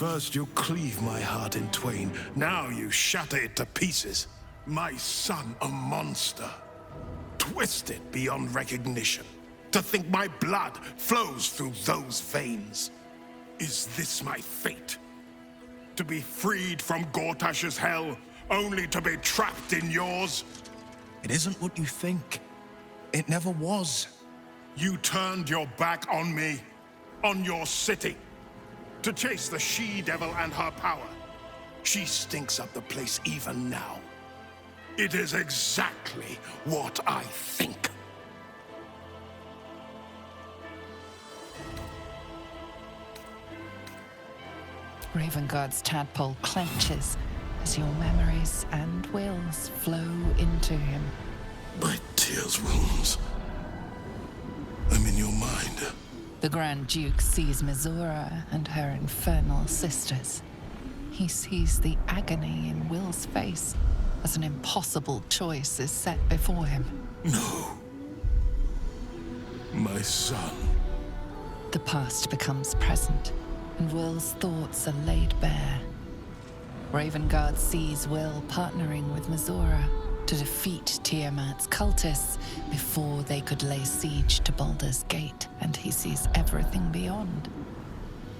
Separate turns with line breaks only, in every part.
First you cleave my heart in twain, now you shatter it to pieces. My son, a monster. Twisted beyond recognition. To think my blood flows through those veins. Is this my fate? To be freed from Gortash's hell, only to be trapped in yours?
It isn't what you think. It never was.
You turned your back on me, on your city, to chase the she-devil and her power. She stinks up the place even now. It is exactly what I think.
Ravenguard's tadpole clenches as your memories and wills flow into him.
My tears wounds. I'm in your mind.
The Grand Duke sees Mizora and her infernal sisters. He sees the agony in Will's face as an impossible choice is set before him.
No. My son.
The past becomes present, and Will's thoughts are laid bare. Ravenguard sees Will partnering with Mizora to defeat Tiamat's cultists before they could lay siege to Baldur's Gate, and he sees everything beyond.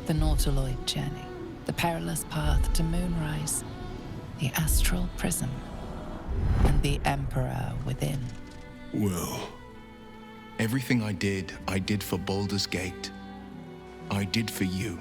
The Nautiloid journey, the perilous path to Moonrise, the astral prism, and the Emperor within.
Well,
Everything I did for Baldur's Gate. I did for you.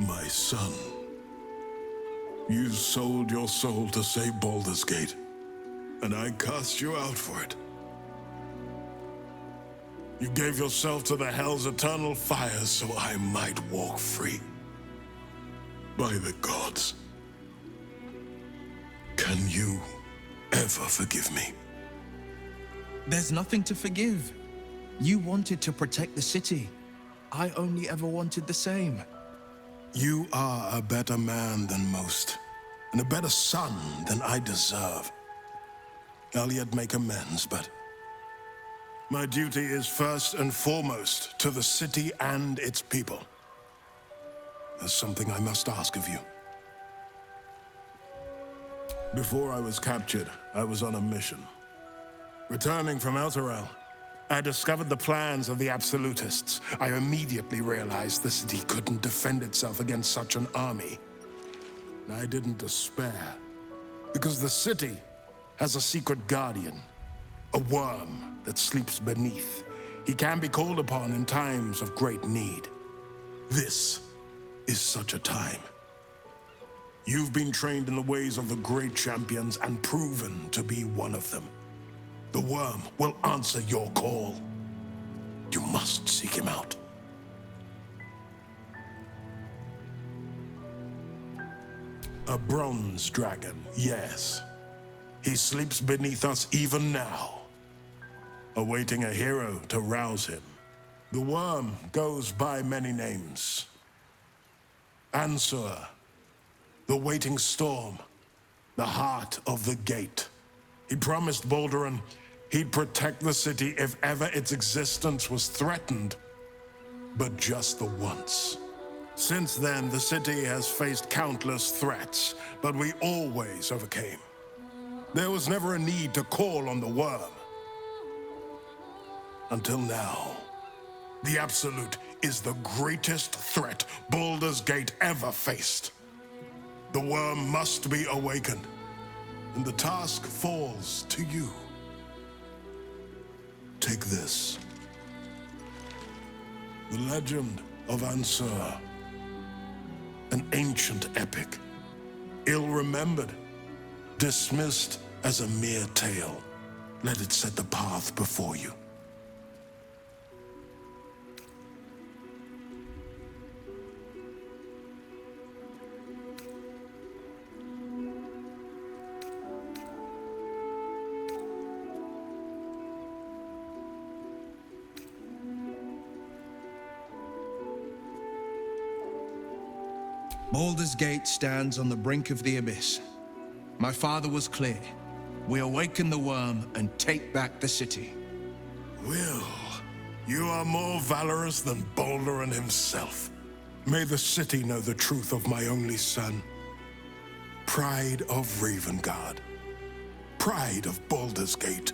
my son. You sold your soul to save Baldur's Gate, and I cast you out for it. You gave yourself to the Hell's eternal fires so I might walk free. By the gods, can you ever forgive me?
There's nothing to forgive. You wanted to protect the city. I only ever wanted the same.
You are a better man than most, and a better son than I deserve. I'll yet make amends, but my duty is first and foremost to the city and its people. There's something I must ask of you. Before I was captured, I was on a mission. Returning from Elturel, I discovered the plans of the Absolutists. I immediately realized the city couldn't defend itself against such an army. I didn't despair, because the city has a secret guardian, a worm that sleeps beneath. He can be called upon in times of great need. This is such a time. You've been trained in the ways of the great champions and proven to be one of them. The worm will answer your call. You must seek him out. A bronze dragon, yes. He sleeps beneath us even now, awaiting a hero to rouse him. The worm goes by many names. Ansur, the waiting storm, the heart of the gate. He promised Baldur he'd protect the city if ever its existence was threatened, but just the once. Since then, the city has faced countless threats, but we always overcame. There was never a need to call on the worm. Until now, the Absolute is the greatest threat Baldur's Gate ever faced. The worm must be awakened, and the task falls to you. Take this. The legend of Ansur. An ancient epic. Ill-remembered. Dismissed as a mere tale. Let it set the path before you.
Baldur's Gate stands on the brink of the abyss. My father was clear. We awaken the worm and take back the city.
Will, you are more valorous than Baldur and himself. May the city know the truth of my only son. Pride of Ravengard. Pride of Baldur's Gate.